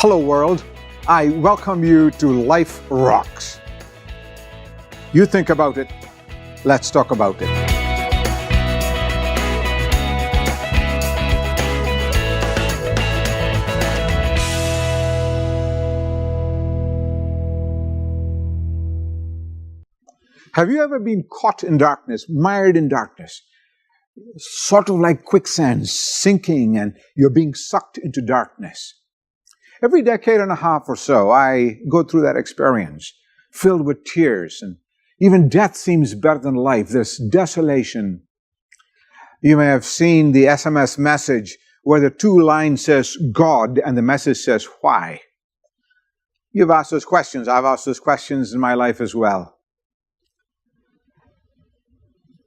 Hello world, I welcome you to Life Rocks. You think about it, let's talk about it. Have you ever been caught in darkness, mired in darkness? Sort of like quicksand, sinking, and you're being sucked into darkness. Every decade and a half or so, I go through that experience, filled with tears, and even death seems better than life. This desolation. You may have seen the SMS message where the two lines says God and the message says why. You've asked those questions. I've asked those questions in my life as well.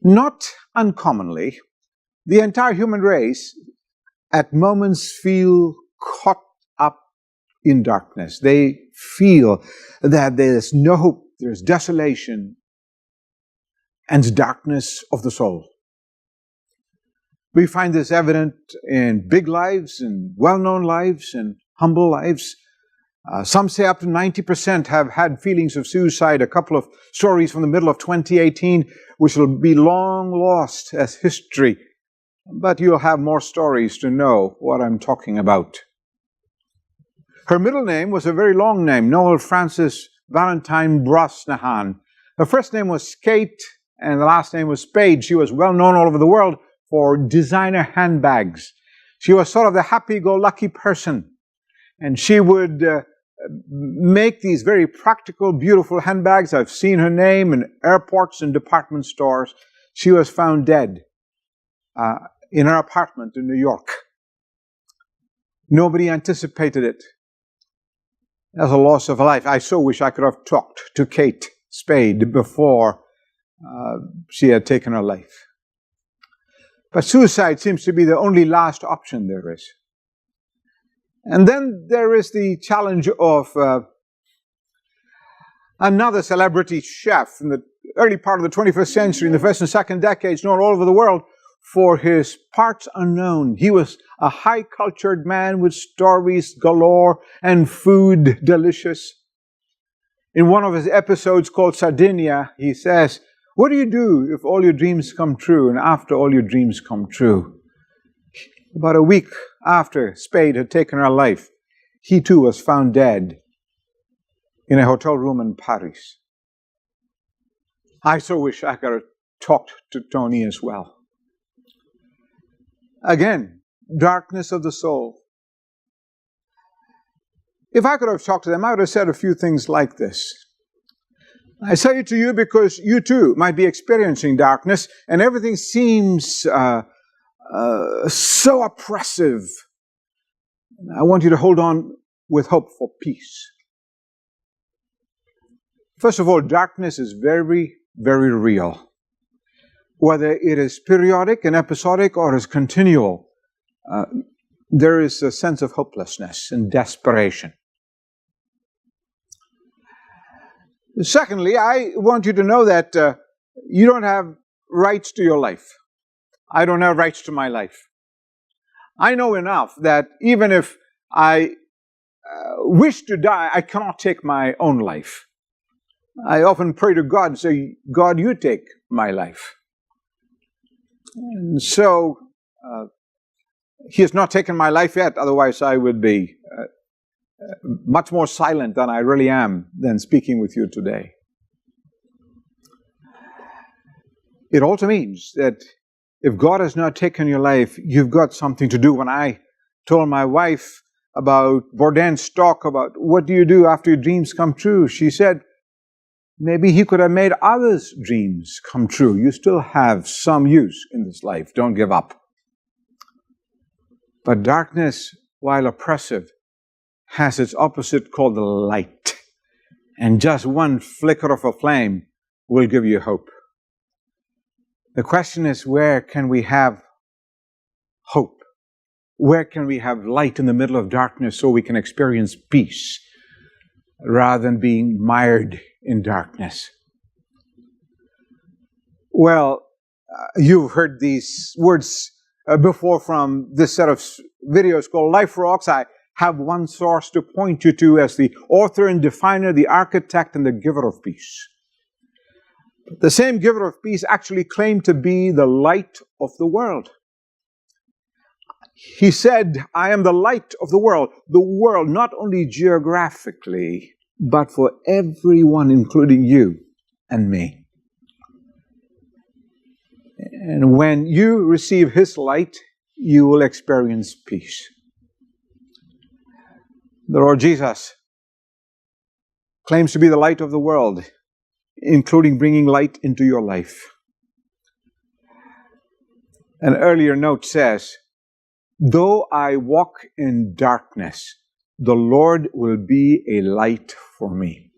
Not uncommonly, the entire human race at moments feel caught up in darkness. They feel that there's no hope, there's desolation, and darkness of the soul. We find this evident in big lives, and well-known lives, and humble lives. Some say up to 90% have had feelings of suicide. A couple of stories from the middle of 2018, which will be long lost as history. But you'll have more stories to know what I'm talking about. Her middle name was a very long name, Noel Frances Valentine Brosnahan. Her first name was Kate, and the last name was Spade. She was well known all over the world for designer handbags. She was sort of the happy-go-lucky person. And she would make these very practical, beautiful handbags. I've seen her name in airports and department stores. She was found dead in her apartment in New York. Nobody anticipated it. That's a loss of life. I so wish I could have talked to Kate Spade before she had taken her life. But suicide seems to be the only last option there is. And then there is the challenge of another celebrity chef in the early part of the 21st century, in the first and second decades, known all over the world for his parts unknown. He was a high-cultured man with stories galore and food delicious. In one of his episodes called Sardinia, he says, "What do you do if all your dreams come true and after all your dreams come true?" About a week after Spade had taken her life, he too was found dead in a hotel room in Paris. I so wish I could have talked to Tony as well. Again, darkness of the soul. If I could have talked to them, I would have said a few things like this. I say it to you because you too might be experiencing darkness and everything seems so oppressive. I want you to hold on with hope for peace. First of all, darkness is very, very real. Whether it is periodic and episodic or is continual, there is a sense of hopelessness and desperation. Secondly, I want you to know that you don't have rights to your life. I don't have rights to my life. I know enough that even if I wish to die, I cannot take my own life. I often pray to God and say, "God, you take my life." And so, He has not taken my life yet, otherwise I would be much more silent than I really am than speaking with you today. It also means that if God has not taken your life, you've got something to do. When I told my wife about Bourdain's talk about what do you do after your dreams come true, she said, maybe he could have made others' dreams come true. You still have some use in this life. Don't give up. But darkness, while oppressive, has its opposite called the light. And just one flicker of a flame will give you hope. The question is, where can we have hope? Where can we have light in the middle of darkness so we can experience peace rather than being mired in darkness? Well, you've heard these words before from this set of videos called Life Rocks. I have one source to point you to as the author and definer, the architect and the giver of peace. The same giver of peace actually claimed to be the light of the world. He said, I am the light of the world, not only geographically, but for everyone, including you and me. And when you receive His light, you will experience peace. The Lord Jesus claims to be the light of the world, including bringing light into your life. An earlier note says, though I walk in darkness, the Lord will be a light for me.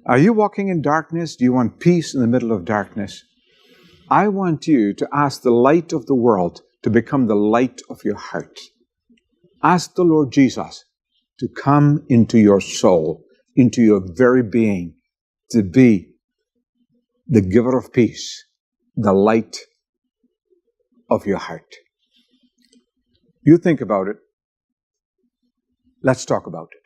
Are you walking in darkness? Do you want peace in the middle of darkness? I want you to ask the light of the world to become the light of your heart. Ask the Lord Jesus to come into your soul, into your very being, to be the giver of peace, the light of your heart. You think about it. Let's talk about it.